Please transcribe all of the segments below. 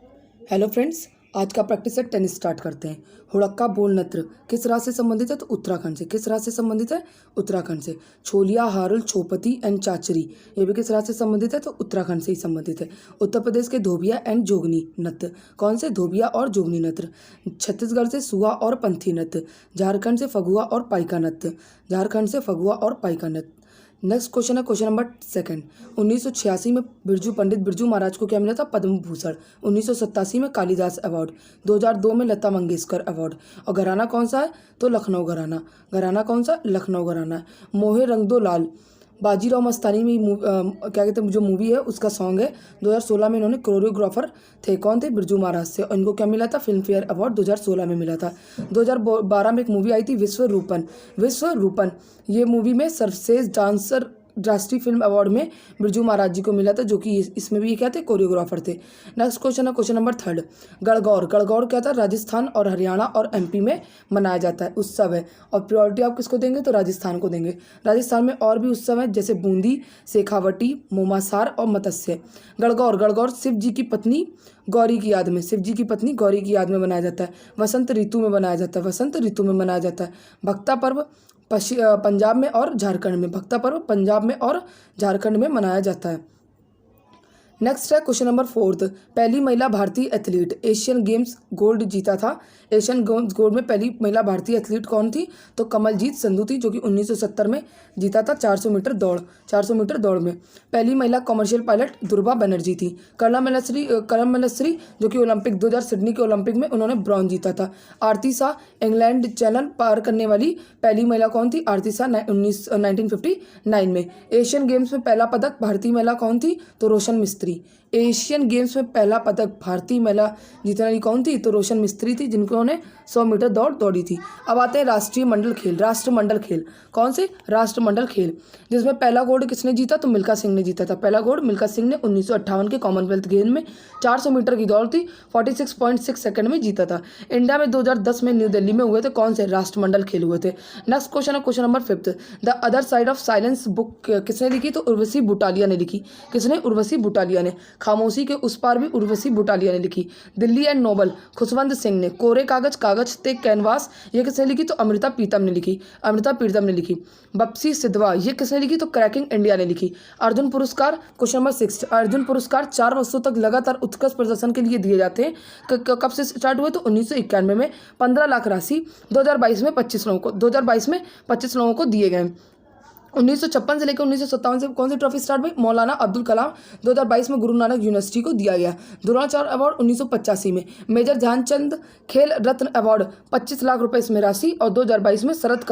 Hello friends, आज का practice set tennis start करते हैं। हुड़क्का बोल नत्र किस राज्य से संबंधित है? तो उत्तराखंड से। किस राज्य से संबंधित है? उत्तराखंड से। छोलिया हारुल छोपती एंड चाचरी, ये भी किस राज्य से संबंधित है? तो उत्तराखंड से ही संबंधित है। उत्तर प्रदेश के धोबिया एंड जोगनी नृत्य, कौन से? धोबिया और जोगनी नृत्य। छत्तीसगढ़ से सुआ और पंथी नृत्य। झारखंड से फगुआ और पाइका नृत्य। झारखंड से फगुआ और पाइका नृत्य। नेक्स्ट क्वेश्चन है क्वेश्चन नंबर 2। 1986 में पंडित बिरजू महाराज को क्या मिला था? पद्म भूषण। 1987 में कालिदास अवार्ड। 2002 में लता मंगेशकर अवार्ड। और घराना कौन सा है? तो लखनऊ घराना। घराना कौन सा? लखनऊ घराना है। मोहे रंग दो लाल, बाजीराव मस्तानी में क्या कहते हैं, जो मूवी है उसका सॉन्ग है। 2016 में इन्होंने कोरियोग्राफर थे, कौन थे? बिरजू महाराज से। और इनको क्या मिला था? फिल्म फेयर अवार्ड 2016 में मिला था। 2012 में एक मूवी आई थी विश्व रूपन। विश्व रूपन, ये मूवी में सर्वश्रेष्ठ डांसर राष्ट्रीय फिल्म अवार्ड में बिरजू महाराज जी को मिला था, जो कि इसमें भी क्या थे? कोरियोग्राफर थे। नेक्स्ट क्वेश्चन है क्वेश्चन नंबर 3। गणगौर, गणगौर क्या था? राजस्थान और हरियाणा और एमपी में मनाया जाता है, उत्सव है। और प्रायोरिटी आप किसको देंगे? तो राजस्थान को देंगे। राजस्थान में और भी उत्सव हैं, जैसे बूंदी, शेखावटी, मोमासार और मत्स्य। गणगौर, गणगौर शिव जी की पत्नी गौरी की याद में, शिव जी की पत्नी गौरी की याद में मनाया जाता है। वसंत ऋतु में मनाया जाता है, वसंत ऋतु में मनाया जाता है। भक्ता पर्व पंजाब में और झारखंड में, भक्ता पर्व पंजाब में और झारखंड में मनाया जाता है। नेक्स्ट है क्वेश्चन नंबर 4। पहली महिला भारतीय एथलीट, एशियन गेम्स गोल्ड जीता था। एशियन गेम्स गोल्ड में पहली महिला भारतीय एथलीट कौन थी? तो कमलजीत संधू थी, जो कि 1970 में जीता था 400 मीटर दौड़। 400 मीटर दौड़ में पहली महिला कमर्शियल पायलट दुर्गा बनर्जी थी। कलम मल्लश्री जो कि ओलंपिक 2000 सिडनी के ओलंपिक में उन्होंने ब्रॉन्ज जीता था। आरती शाह इंग्लैंड चैनल पार करने वाली पहली महिला कौन थी? आरती शाह 1959 में। एशियन गेम्स में पहला पदक भारतीय महिला कौन थी? तो रोशन मिस्त्री। एशियन गेम्स में पहला पदक भारतीय महिला जीतने वाली कौन थी? तो रोशन मिस्त्री थी, जिन्होंने 100 मीटर दौड़ दौड़ी थी। अब आते हैं राष्ट्रीय मंडल खेल। राष्ट्रमंडल खेल कौन से? राष्ट्रमंडल खेल, जिसमें पहला गोल्ड किसने जीता? तो मिल्खा सिंह ने जीता था। पहला गोल्ड मिल्खा सिंह ने 1958 के कॉमनवेल्थ गेम में 400 मीटर की दौड़ थी, 46.6 सेकंड में जीता था। इंडिया में 2010 में न्यू दिल्ली में हुए थे, कौन से? राष्ट्रमंडल खेल हुए थे। नेक्स्ट क्वेश्चन है question number 5। The other side of silence book किसने लिखी? तो उर्वशी बुटालिया ने लिखी। किसने? उर्वशी बुटालिया ने। खामोशी के उस पार भी उर्वशी बुटालिया ने लिखी। दिल्ली एंड नोबल खुशवंत सिंह ने। कोरे कागज कागज ते कैनवास, ये किसने लिखी? तो अमृता प्रीतम ने लिखी। अमृता प्रीतम ने लिखी। बप्सी सिद्धवा, ये किसने लिखी? तो क्रैकिंग इंडिया ने लिखी। अर्जुन पुरस्कार क्वेश्चन नंबर 6। अर्जुन पुरस्कार 4 वर्षों तक लगातार उत्कृष्ट प्रदर्शन के लिए दिए जाते हैं। कब से स्टार्ट हुए? तो 1991 में। 15 लाख राशि 2022 में 25 लोगों को दिए गए। 1956 से लेकर 1957 से कौन सी ट्रॉफी स्टार्ट हुई? मौलाना अब्दुल कलाम। 2022 में गुरु नानक यूनिवर्सिटी को दिया गया। द्रोणाचार्य अवार्ड 1985 में। मेजर ध्यानचंद खेल रत्न अवार्ड 25 लाख रुपए इसमें राशि। और 2022 में शरद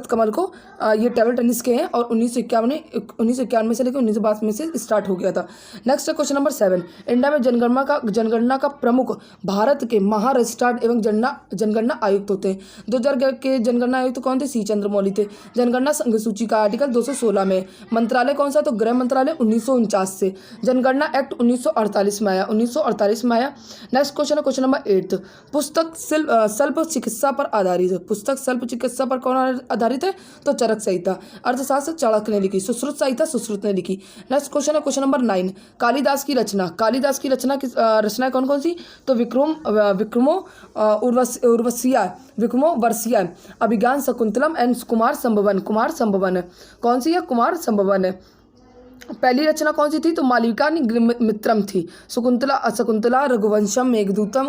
कमल को ये टेबल टेनिस के हैं, और 1951 से लेकर 1952 में से स्टार्ट हो गया था। नेक्स्ट है क्वेश्चन नंबर 7। इंडिया में जनगणना का प्रमुख भारत के महारजिस्ट्रार एवं जनगणना आयुक्त होते हैं। 2000 के जनगणना आयुक्त कौन थे? सी चंद्रमौली थे। जनगणना संघ सूची का आर्टिकल 216 में। मंत्रालय कौन सा? तो गृह मंत्रालय 1949 से। जनगणना एक्ट 1948 में आया। 1948 में आया। नेक्स्ट क्वेश्चन है क्वेश्चन नंबर 8। पुस्तक शल्प चिकित्सा पर आधारित है। पुस्तक शल्प चिकित्सा पर कौन आधारित है? तो चरक संहिता। अर्थशास्त्र चाणक्य ने लिखी। सुश्रुत संहिता सुश्रुत ने लिखी। नेक्स्ट क्वेश्चन है क्वेश्चन नंबर 9। कालिदास की रचना की रचना कौन कौन सी? तो विक्रमो वर्षिया, अभिज्ञान शकुंतलम एंड कुमार संभवन। कौन सी है? कुमार संभवन है। पहली रचना कौन सी थी? तो मालविका मित्रम थी। शकुंतला रघुवंशम मेघदूतम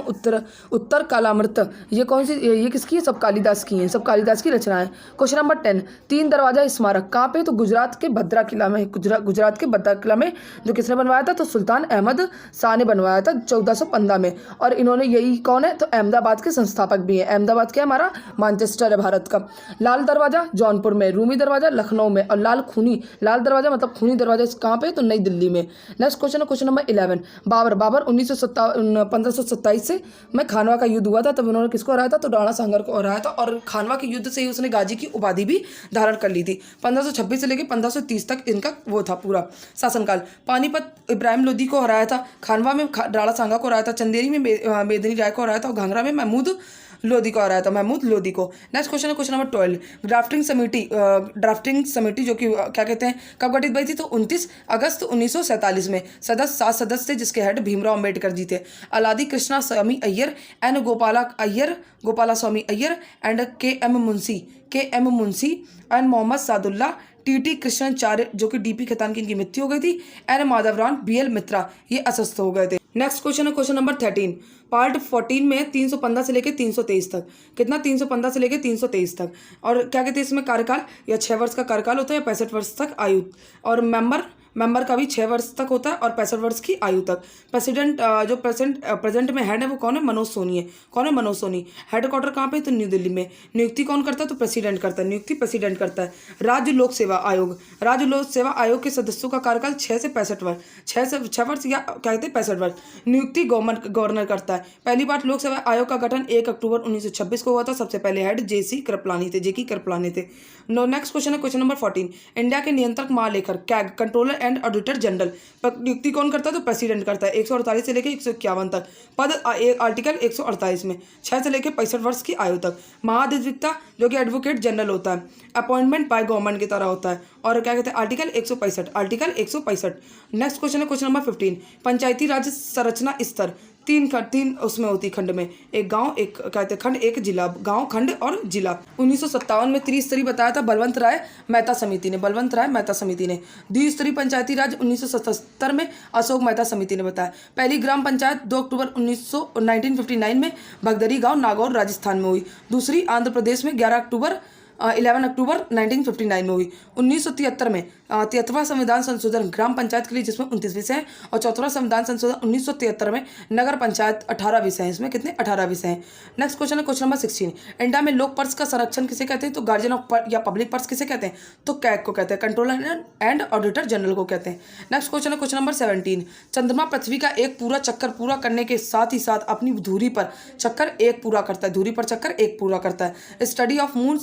उत्तर कालामृत, ये कौन सी? ये किसकी है? सब कालिदास की हैं। सब कालिदास की रचना है। Question number 10। 3 दरवाजा स्मारक कहाँ पे? तो गुजरात के भद्रा किला में। गुजरात के भद्रा किला में, जो किसने बनवाया था? तो सुल्तान अहमद शाह ने बनवाया था 1415 में। और इन्होंने, यही कौन है? तो अहमदाबाद के संस्थापक भी हैं। अहमदाबाद क्या हमारा? मैनचेस्टर है भारत का। लाल दरवाजा जौनपुर में, रूमी दरवाजा लखनऊ में, और लाल दरवाजा मतलब खूनी दरवाजा कहाँ पे? तो नई दिल्ली में। नेक्स्ट क्वेश्चन है क्वेश्चन नंबर 11। बाबर 1527 से में खानवा का युद्ध हुआ था, तब उन्होंने किसको हराया था? तो राणा सांगर को हराया था। और खानवा के युद्ध से ही उसने गाजी की उपाधि भी धारण कर ली थी। 1526 से लेकर 1530 तक इनका वो था पूरा शासनकाल। पानीपत इब्राहिम लोदी को हराया था। खानवा में राणा सांगा को हराया था। चंदेरी में बेदनी राय को हराया था। और घाघरा में लोधी को हराया था, महमूद लोधी को। नेक्स्ट क्वेश्चन है क्वेश्चन नंबर 12। ड्राफ्टिंग समिति जो कि क्या कहते हैं कब गठित हुई थी, तो 29 अगस्त 1947 में। सदस्य 7 सदस्य थे जिसके हेड भीमराव अंबेडकर जी थे। Alladi Krishnaswami Ayyar N Gopalaswami Ayyar and K M Munshi and Mohammad Saadulla T Krishnacharya जो कि डीपी खेतान की इनकी मृत्यु हो गई थी। एन माधवराव बीएल मित्रा ये अस्वस्थ हो गए थे। नेक्स्ट क्वेश्चन है क्वेश्चन नंबर 13। पार्ट 14 में 315 से लेकर 323 तक। कितना? 315 से लेकर 323 तक। और क्या कहते हैं इसमें कार्यकाल या 6 वर्ष का कार्यकाल होता है या 65 वर्ष तक आयु। और मेंबर का भी 6 वर्ष तक होता है और 65 वर्ष की आयु तक। प्रेसिडेंट जो प्रेजेंट में हेड है वो कौन है? मनोज सोनी है। कौन है? मनोज सोनी। हेडक्वार्टर कहाँ पे? तो न्यू दिल्ली में। नियुक्ति कौन करता है? तो प्रेसिडेंट करता है। नियुक्ति प्रेसिडेंट करता है। राज्य लोक सेवा आयोग के सदस्यों का कार्यकाल 6 से 65 वर्ष, 6 वर्ष या क्या कहते हैं 65 वर्ष। नियुक्ति गवर्नर करता है। पहली बार लोक सेवा आयोग का गठन 1 अक्टूबर 1926 को हुआ था। सबसे पहले हेड जेकी कृपलानी थे। नेक्स्ट क्वेश्चन है क्वेश्चन नंबर 14। इंडिया के नियंत्रक महालेखक CAG controller and auditor general नियुक्ति कौन करता है? तो प्रेसिडेंट करता है। 148 से लेकर 151 तक पद। आर्टिकल 148 में 6 से लेकर 65 वर्ष की आयु तक। महाधिवक्ता जो कि एडवोकेट जनरल होता है, अपॉइंटमेंट बाय गवर्नमेंट की तरह होता है। और क्या कहते हैं आर्टिकल 165। नेक्स्ट क्वेश्चन है क्वेश्चन नंबर 15। पंचायती राज संरचना स्तर तीन उसमें होती खंड में, एक गांव, एक कहते हैं खंड, एक जिला। गांव, खंड और जिला। 1957 में त्रिस्तरीय बताया था बलवंत राय मेहता समिति ने। द्विस्तरीय पंचायती राज 1977 में अशोक मेहता समिति ने बताया। पहली ग्राम पंचायत 2 अक्टूबर 1959 में भगदरी गांव, नागौर, राजस्थान में हुई। दूसरी आंध्र प्रदेश में 11 अक्टूबर 1959 में हुई। 1973 में 73वां संविधान संशोधन ग्राम पंचायत के लिए जिसमें 29 विषय हैं, और 74वां संविधान संशोधन 1973 में नगर पंचायत 18 विषय हैं। इसमें कितने? 18 विषय हैं। नेक्स्ट क्वेश्चन है क्वेश्चन नंबर 16। इंडिया में लोक पर्स का संरक्षण किसे कहते हैं? तो गार्जियन ऑफ या पब्लिक पर्स किसे कहते हैं? तो कैग को कहते हैं। कंट्रोलर एंड ऑडिटर जनरल को कहते हैं। नेक्स्ट क्वेश्चन है क्वेश्चन नंबर 17। चंद्रमा पृथ्वी का एक पूरा चक्कर पूरा करने के साथ ही साथ अपनी धुरी पर चक्कर एक पूरा करता है। Study of moon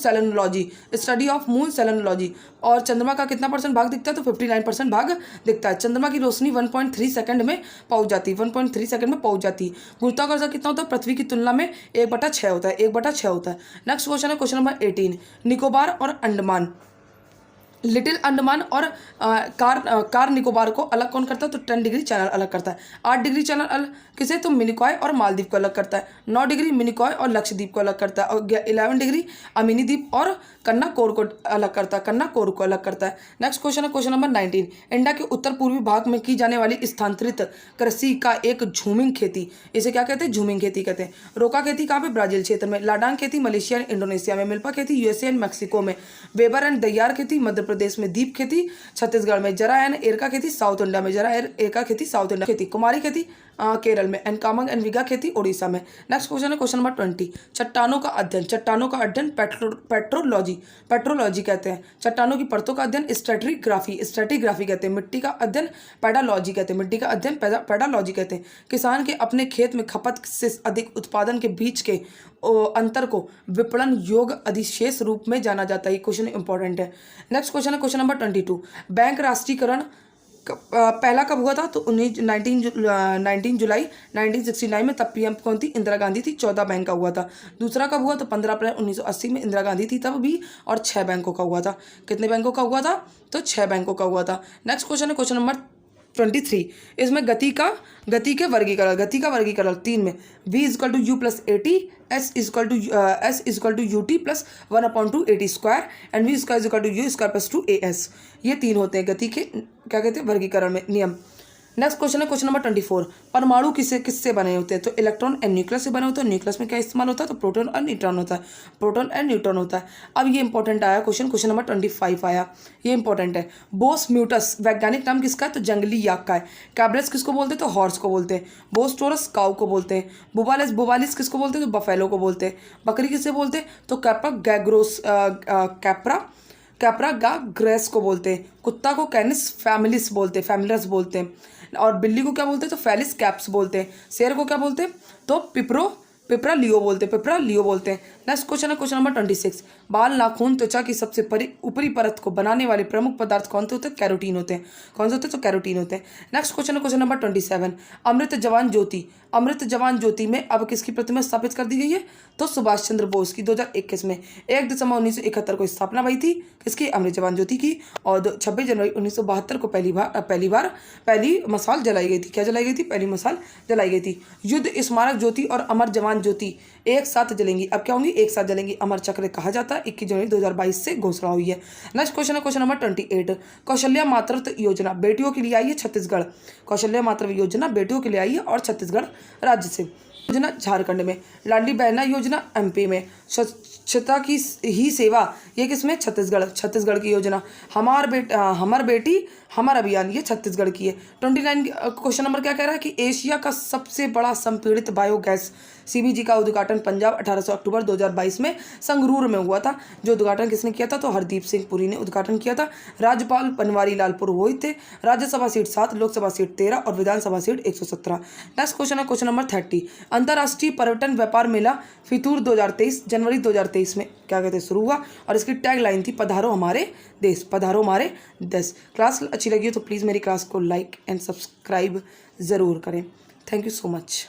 selenology. और चंद्रमा का कितना परसेंट भाग दिखता है? तो 59% भाग दिखता है। चंद्रमा की रोशनी 1.3 सेकंड में पहुंच जाती है। गुरुत्वाकर्षण कितना होता है? पृथ्वी की तुलना में 1/6 होता है। नेक्स्ट क्वेश्चन है क्वेश्चन नंबर 18। निकोबार और अंडमान, लिटिल अंडमान और कार निकोबार को अलग कौन करता है? तो 10 डिग्री चैनल अलग करता है। 8 डिग्री चैनल अलग किसे? तो मिनिकॉय और मालदीव को अलग करता है। 9 डिग्री मिनिकॉय और लक्षद्वीप को अलग करता है। और 11 डिग्री अमीनी द्वीप और कन्नाकोर को अलग करता है। नेक्स्ट क्वेश्चन है क्वेश्चन नंबर 19। इंडिया के उत्तर पूर्वी भाग में की जाने वाली स्थानांतरित कृषि का एक झूमिंग खेती, इसे क्या कहते हैं? झूमिंग खेती कहते हैं। रोका खेती कहाँ पे? ब्राजील क्षेत्र में। लाडांग खेती मलेशिया एंड इंडोनेशिया में। मिल्पा खेती यूएसए एंड मैक्सिको में। वेबर एंड दैयार खेती मध्य प्रदेश में। दीप खेती छत्तीसगढ़ में। जरा एंड एरका खेती साउथ इंडिया में। खेती कुमारी खेती केरल में। एंड कामंग एंड विगा खेती ओडिशा में। नेक्स्ट क्वेश्चन है क्वेश्चन नंबर 20। चट्टानों का अध्ययन पेट्रोलॉजी कहते हैं। चट्टानों की परतों का अध्ययन स्ट्रेटिग्राफी कहते हैं। मिट्टी का अध्ययन पेडालॉजी कहते हैं। किसान के अपने खेत में खपत से अधिक उत्पादन के बीच के अंतर को विपणन योग अधिशेष रूप में जाना जाता है। क्वेश्चन इंपॉर्टेंट है। नेक्स्ट क्वेश्चन है क्वेश्चन नंबर 22। बैंक राष्ट्रीयकरण पहला कब हुआ था? तो 19 जुलाई 1969 में। तब पीएम कौन थी? इंदिरा गांधी थी। 14 बैंक का हुआ था। दूसरा कब हुआ? तो 15 अप्रैल 1980 में इंदिरा गांधी थी तब भी, और 6 बैंकों का हुआ था। कितने बैंकों का हुआ था? तो 6 बैंकों का हुआ था। नेक्स्ट क्वेश्चन है क्वेश्चन नंबर 23। इसमें गति का वर्गीकरण 3 में। v = u + at, s = ut + 1/2 at² and v² = u² + 2as। ये 3 होते हैं गति के क्या कहते हैं वर्गीकरण में नियम। नेक्स्ट क्वेश्चन है क्वेश्चन नंबर 24। परमाणु किससे बने होते हैं? तो इलेक्ट्रॉन एंड न्यूक्लियस से बने होते हैं। न्यूक्लियस में क्या इस्तेमाल होता है? तो प्रोटॉन और न्यूट्रॉन होता है। अब ये इंपॉर्टेंट आया क्वेश्चन नंबर 25 आया। ये इंपॉर्टेंट है। बोस म्यूटस वैज्ञानिक नाम किसका है? तो जंगली याक का है। कैब्रेस किसको बोलते हैं? तो हॉर्स को बोलते हैं। बोस्टोरस काउ को बोलते हैं। बुबालिस किसको बोलते हैं? तो बफेलो को बोलते हैं। बकरी किससे बोलते हैं? तो कैप्रा ग्रेस को बोलते हैं। कुत्ता को कैनिस फैमिलिस बोलते हैं। और बिल्ली को क्या बोलते हैं? तो फेलिस कैप्स बोलते हैं। शेर को क्या बोलते हैं? तो पिपरा लियो बोलते हैं। नेक्स्ट क्वेश्चन है क्वेश्चन नंबर 26। बाल, नाखून, त्वचा की सबसे ऊपरी परत को बनाने वाले प्रमुख पदार्थ कौन से होते हैं? कैरोटीन होते हैं। कौन से होते हैं? तो कैरोटीन होते हैं। नेक्स्ट क्वेश्चन है क्वेश्चन नंबर 27। अमृत जवान ज्योति अमृत जवान ज्योति में अब किसकी प्रतिमा स्थापित कर दी गई है? तो सुभाष चंद्र बोस की 2021 में 1 दिसंबर 1971 को स्थापना हुई थी किसकी? अमृत जवान ज्योति की। और 26 जनवरी 1972 को पहली मसाल जलाई गई थी। क्या जलाई गई थी? पहली मसाल जलाई गई थी। युद्ध स्मारक ज्योति और अमर जवान ज्योति एक साथ जलेंगी। अब क्या होंगी? एक साथ जलेंगी। अमर चक्र कहा जाता है। 21 जनवरी 2022 से घोषणा हुई है। नेक्स्ट क्वेश्चन है क्वेश्चन नंबर 28। कौशल्या मातृत्व योजना बेटियों के लिए आई है छत्तीसगढ़। कौशल्या मातृत्व योजना बेटियों के लिए आई है और छत्तीसगढ़ राज्य से। योजना झारखंड में। लाडली बहना योजना एमपी में। स्वच्छता की ही सेवा ये किसमें? छत्तीसगढ़ की योजना। हमार बेटी हमार अभियान ये छत्तीसगढ़ की है। 29 क्वेश्चन नंबर क्या कह रहा है कि एशिया का सबसे बड़ा संपीड़ित बायोगैस सीबीजी का उद्घाटन पंजाब 18 अक्टूबर 2022 में संगरूर में हुआ था। जो उद्घाटन किसने किया था? तो हरदीप सिंह पुरी ने उद्घाटन किया था। राज्यपाल बनवारी लाल पुरोहित थे। राज्यसभा सीट 7, लोकसभा सीट 13 और विधानसभा सीट 117। नेक्स्ट क्वेश्चन है क्वेश्चन नंबर 30। अंतर्राष्ट्रीय पर्यटन व्यापार मेला फितूर 2023 जनवरी 2023 में क्या कहते हैं शुरू हुआ और इसकी टैग लाइन थी पधारो हमारे देश, पधारो हमारे देश। क्लास अच्छी लगी हो तो प्लीज़ मेरी क्लास को लाइक एंड सब्सक्राइब ज़रूर करें। Thank you so much.